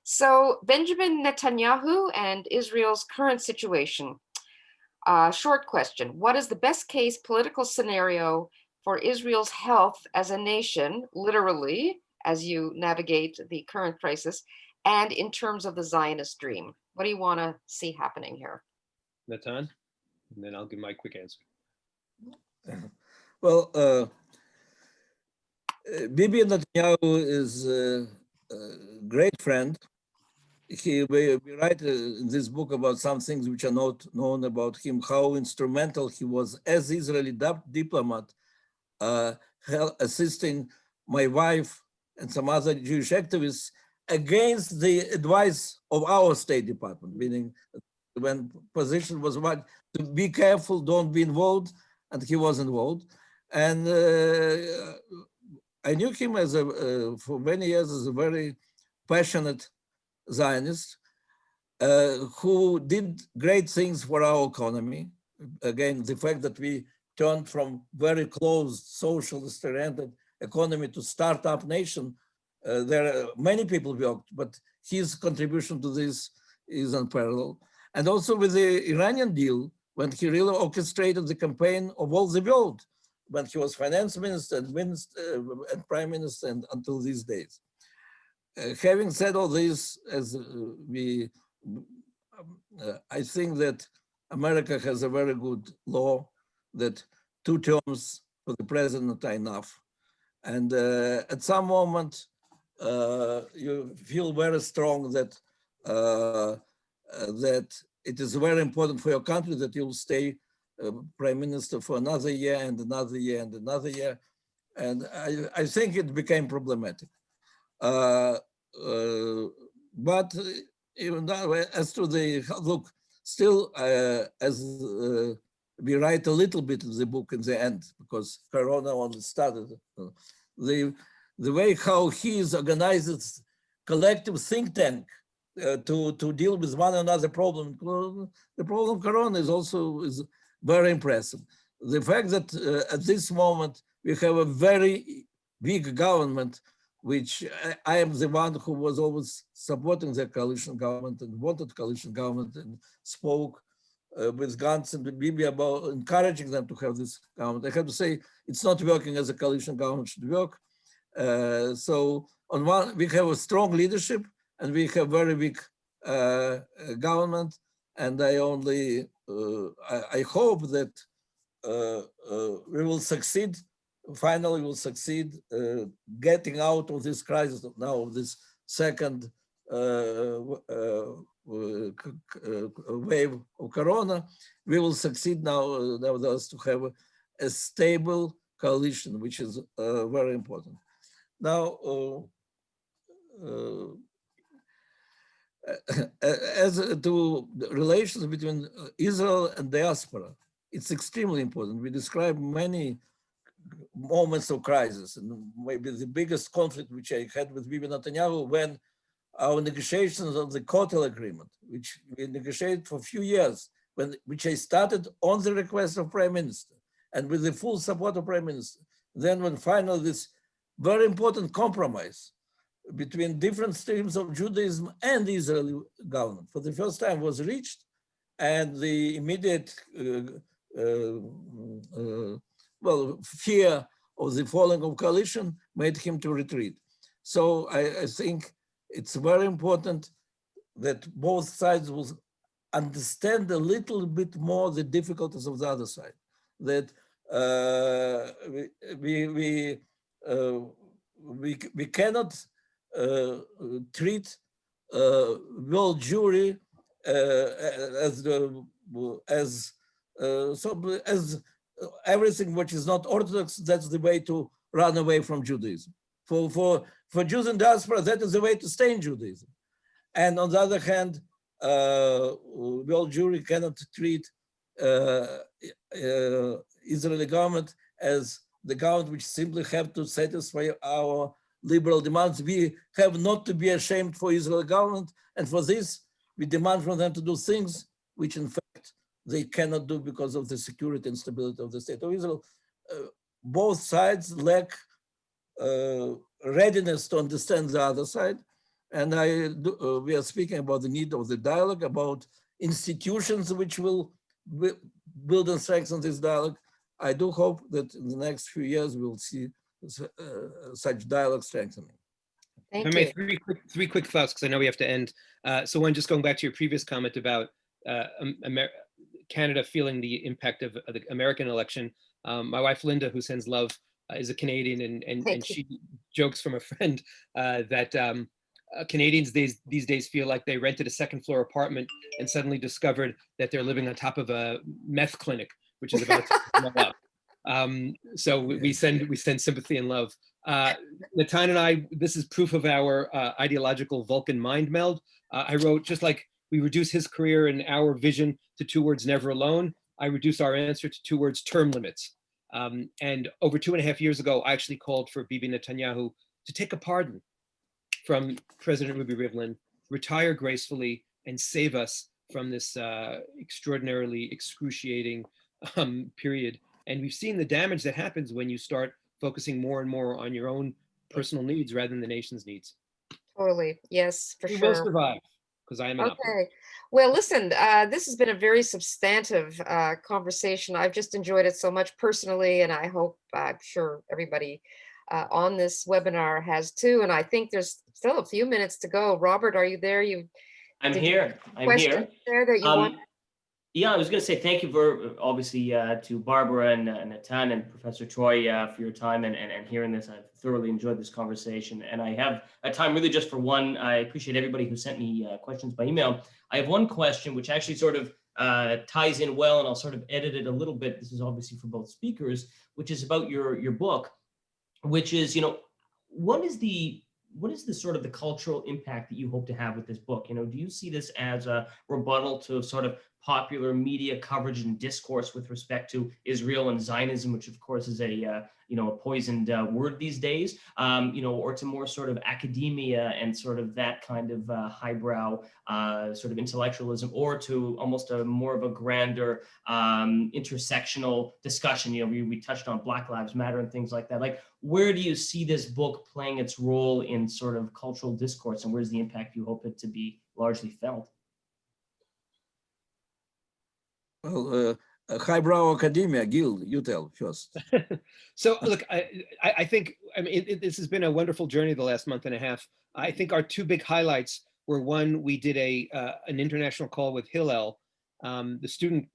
So Benjamin Netanyahu and Israel's current situation. Short question. What is the best case political scenario for Israel's health as a nation, literally, as you navigate the current crisis, and in terms of the Zionist dream? What do you want to see happening here? Natan, and then I'll give my quick answer. Well, Bibi Netanyahu is a great friend. We write in this book about some things which are not known about him, how instrumental he was as Israeli diplomat, assisting my wife and some other Jewish activists against the advice of our State Department, meaning when position was what to be careful, don't be involved, and he was involved. And I knew him as for many years as a very passionate Zionist who did great things for our economy. Again, the fact that we turned from very closed, socialist-oriented economy to startup nation, there are many people worked, but his contribution to this is unparalleled. And also with the Iranian deal, when he really orchestrated the campaign of all the world, when he was finance minister and prime minister and until these days. Having said all this, as I think that America has a very good law that 2 terms for the president are enough. And at some moment, you feel very strong that that it is very important for your country that you'll stay prime minister for another year and another year and another year. And I think it became problematic. But even now, as to the look, still, as we write a little bit of the book in the end, because Corona only started, the way how he is organized collective think tank to deal with one another problem. The problem Corona is also very impressive. The fact that at this moment we have a very weak government, which I am the one who was always supporting the coalition government and wanted coalition government and spoke with Gantz and Bibi about encouraging them to have this government. I have to say it's not working as a coalition government should work. So on one, we have a strong leadership and we have very weak government. And I only, I hope that we will succeed. Finally, we'll succeed getting out of this crisis now, this second wave of Corona. We will succeed now, nevertheless, to have a stable coalition, which is very important. Now, as to the relations between Israel and diaspora, it's extremely important. We describe many moments of crisis, and maybe the biggest conflict which I had with Bibi Netanyahu when our negotiations of the Kotel agreement, which we negotiated for a few years, which I started on the request of Prime Minister and with the full support of Prime Minister. Then when finally this very important compromise between different streams of Judaism and the Israeli government for the first time was reached, and the immediate fear of the falling of coalition made him to retreat. So I think it's very important that both sides will understand a little bit more the difficulties of the other side. That we cannot treat world Jewry as everything which is not Orthodox. That's the way to run away from Judaism. For Jews in diaspora, that is the way to stay in Judaism. And on the other hand, world Jewry cannot treat Israeli government as the government which simply have to satisfy our liberal demands. We have not to be ashamed for Israel government. And for this, we demand from them to do things which in fact they cannot do because of the security and stability of the state of Israel. Both sides lack readiness to understand the other side. And we are speaking about the need of the dialogue, about institutions which will build and strengthen this dialogue. I do hope that in the next few years we'll see such dialogue strengthening. Thank If I you. may, three quick thoughts, because I know we have to end. So one, just going back to your previous comment about Canada feeling the impact of the American election. My wife, Linda, who sends love, is a Canadian, and she jokes from a friend that Canadians these days feel like they rented a second floor apartment and suddenly discovered that they're living on top of a meth clinic, which is about to blow up. So we send sympathy and love. Natan and I, this is proof of our ideological Vulcan mind meld. I wrote, just like we reduce his career and our vision to 2 words, never alone, I reduce our answer to 2 words, term limits. And over 2.5 years ago, I actually called for Bibi Netanyahu to take a pardon from President Ruby Rivlin, retire gracefully, and save us from this extraordinarily excruciating period. And we've seen the damage that happens when you start focusing more and more on your own personal needs rather than the nation's needs. Totally. Yes, for We sure. will survive, because I am an optimist. Okay. Well, listen, this has been a very substantive conversation. I've just enjoyed it so much personally, and I hope, I'm sure everybody on this webinar has too. And I think there's still a few minutes to go. Robert, are you there? I'm here. There that you want? Yeah, I was going to say thank you for obviously to Barbara and Natan and Professor Troy for your time and hearing this. I've thoroughly enjoyed this conversation, and I have a time really just for one. I appreciate everybody who sent me questions by email. I have one question which actually sort of ties in well, and I'll sort of edit it a little bit. This is obviously for both speakers, which is about your book, which is, what is the sort of the cultural impact that you hope to have with this book? Do you see this as a rebuttal to sort of popular media coverage and discourse with respect to Israel and Zionism, which of course is a poisoned word these days, or to more sort of academia and sort of that kind of highbrow sort of intellectualism, or to almost a more of a grander intersectional discussion? We touched on Black Lives Matter and things like that. Like, where do you see this book playing its role in sort of cultural discourse, and where's the impact you hope it to be largely felt? Well, highbrow academia, Gil, you tell first. So look, I think, this has been a wonderful journey the last month and a half. I think our 2 big highlights were, one, we did an international call with Hillel, the student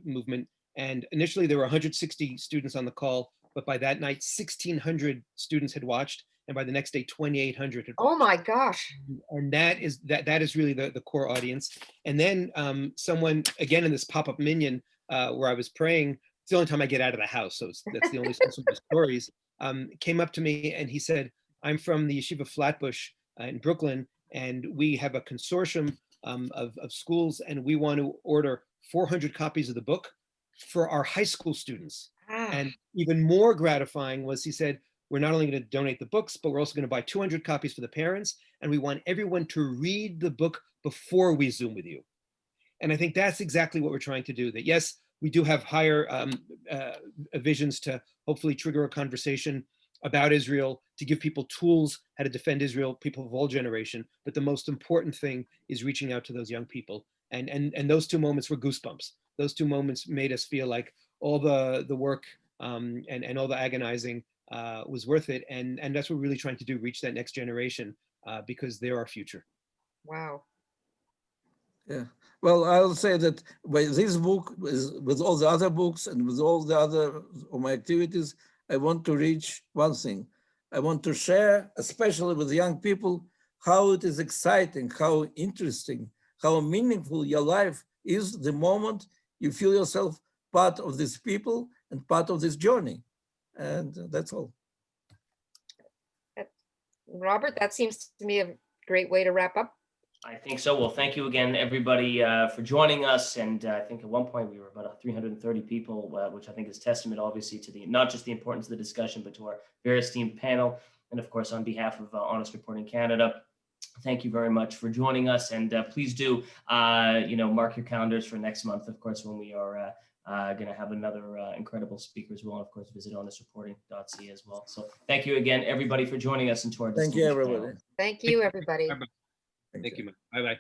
movement, and initially there were 160 students on the call, but by that night 1,600 students had watched, and by the next day 2,800 had watched. Oh my gosh. And that is really the core audience. And then someone, again in this pop-up minyan where I was praying, it's the only time I get out of the house, so that's the only source of my stories, came up to me and he said, I'm from the Yeshiva Flatbush in Brooklyn, and we have a consortium of schools, and we want to order 400 copies of the book for our high school students. And even more gratifying was, he said, we're not only going to donate the books, but we're also going to buy 200 copies for the parents, and we want everyone to read the book before we Zoom with you. And I think that's exactly what we're trying to do. That yes, we do have higher visions to hopefully trigger a conversation about Israel, to give people tools how to defend Israel, people of all generation. But the most important thing is reaching out to those young people. And those 2 moments were goosebumps. Those 2 moments made us feel like all the work and all the agonizing was worth it. And that's what we're really trying to do, reach that next generation, because they're our future. Wow. Yeah. Well, I'll say that by this book, with all the other books and with all the other of my activities, I want to reach one thing. I want to share, especially with young people, how it is exciting, how interesting, how meaningful your life is the moment you feel yourself part of these people and part of this journey. And that's all. Robert, that seems to me a great way to wrap up. I think so. Well, thank you again, everybody, for joining us. And I think at one point we were about 330 people, which I think is testament, obviously, to not just the importance of the discussion, but to our very esteemed panel. And of course, on behalf of Honest Reporting Canada, thank you very much for joining us. And please do, mark your calendars for next month, of course, when we are going to have another incredible speaker as well. And of course, visit honestreporting.ca as well. So thank you again, everybody, for joining us and to our Thank you, distinguished everybody. panel. Thank you, everybody. Thank you. Bye-bye.